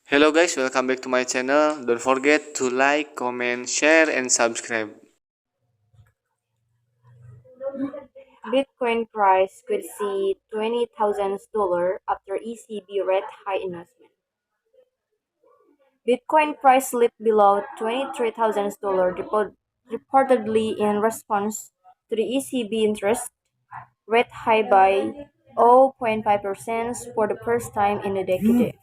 Hello guys, welcome back to my channel. Don't forget to like, comment, share, and subscribe. Bitcoin price could see $20,000 after ECB rate high announcement. Bitcoin price slipped below $23,000 reportedly in response to the ECB interest rate high by 0.5% for the first time in a decade.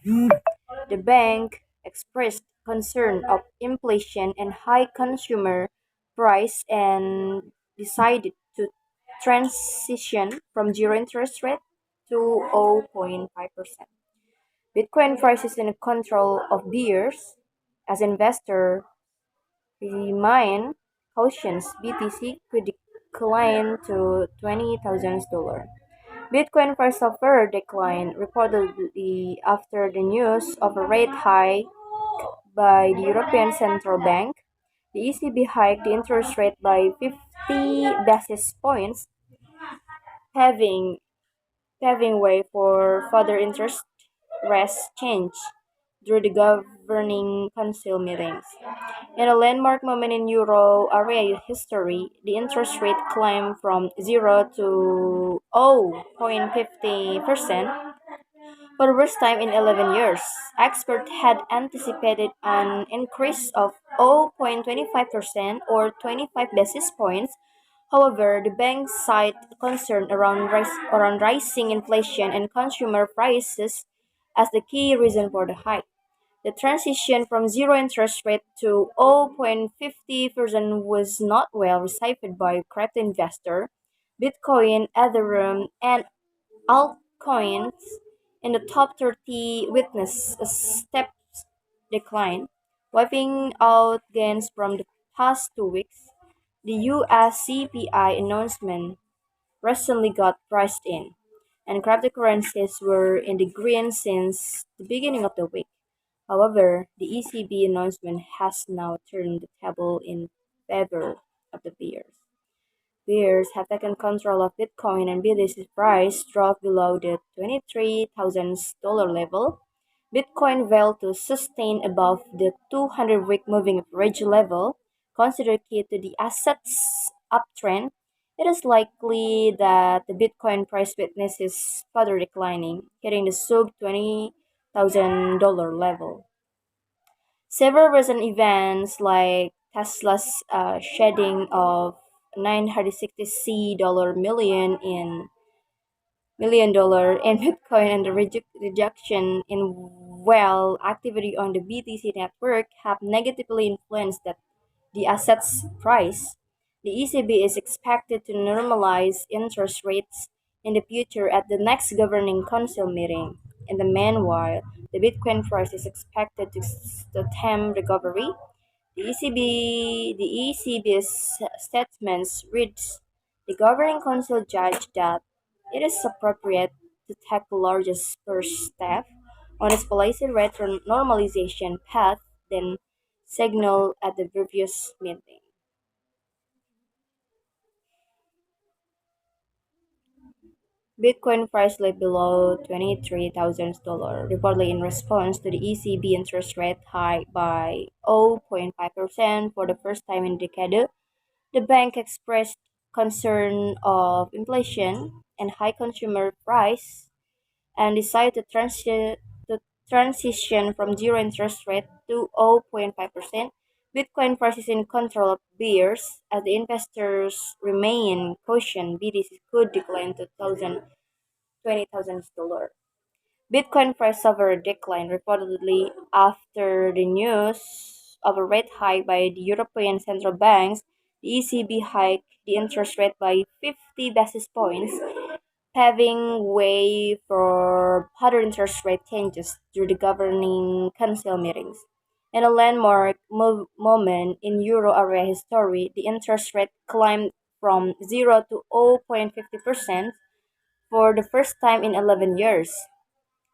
The bank expressed concern of inflation and high consumer price and decided to transition from zero interest rate to 0.5%. Bitcoin price is in control of bears as investors remain cautious. BTC could decline to $20,000. Bitcoin price suffered decline reportedly after the news of a rate hike by the European Central Bank. The ECB hiked the interest rate by 50 basis points, paving, paving way for further interest rate change through the governing council meetings. In a landmark moment in euro area history, the interest rate climbed from 0 to 0.50% for the first time in 11 years. Experts had anticipated an increase of 0.25% or 25 basis points. However, the bank cited concern around rising inflation and consumer prices as the key reason for the hike. The transition from zero interest rate to 0.50% was not well received by crypto investors. Bitcoin, Ethereum, and altcoins in the top 30 witnessed a step decline, wiping out gains from the past 2 weeks. The US CPI announcement recently got priced in, and cryptocurrencies were in the green since the beginning of the week. However, the ECB announcement has now turned the table in favor of the bears. Bears have taken control of Bitcoin and BTC price dropped below the $23,000 level. Bitcoin failed to sustain above the 200-week moving average level, considered key to the asset's uptrend. It is likely that the Bitcoin price witnesses further declining, hitting the sub $20,000 level. Several recent events like Tesla's shedding of 960 dollar million dollar in Bitcoin and the reduction in well activity on the BTC network have negatively influenced the asset's price. The ECB is expected to normalize interest rates in the future at the next governing council meeting. In the meanwhile, the Bitcoin price is expected to attempt recovery. The ECB's statements reads, the governing council judged that it is appropriate to take the largest first step on its policy rate normalization path than signaled at the previous meeting. Bitcoin price lay below $23,000, reportedly in response to the ECB interest rate hike by 0.5% for the first time in a decade. The bank expressed concern of inflation and high consumer price and decided to transition from zero interest rate to 0.5%. Bitcoin price is in control of bears as the investors remain cautious. BTC could decline to $20,000. Bitcoin price suffered a decline reportedly after the news of a rate hike by the European Central Banks. The ECB hiked the interest rate by 50 basis points, paving way for further interest rate changes through the governing council meetings. In a landmark moment in euro area history, the interest rate climbed from 0 to 0.50% for the first time in 11 years.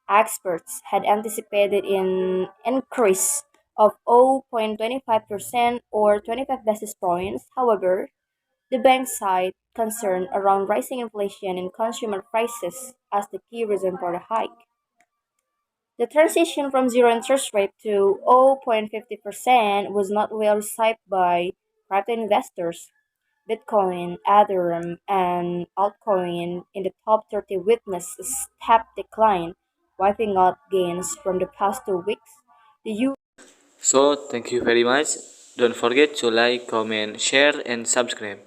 Experts had anticipated an increase of 0.25% or 25 basis points. However, the bank cited concern around rising inflation and consumer prices as the key reason for the hike. The transition from zero interest rate to 0.50% was not well received by crypto investors. Bitcoin, Ethereum, and altcoin in the top 30 witnessed a steep decline, wiping out gains from the past 2 weeks. The So thank you very much. Don't forget to like, comment, share and subscribe.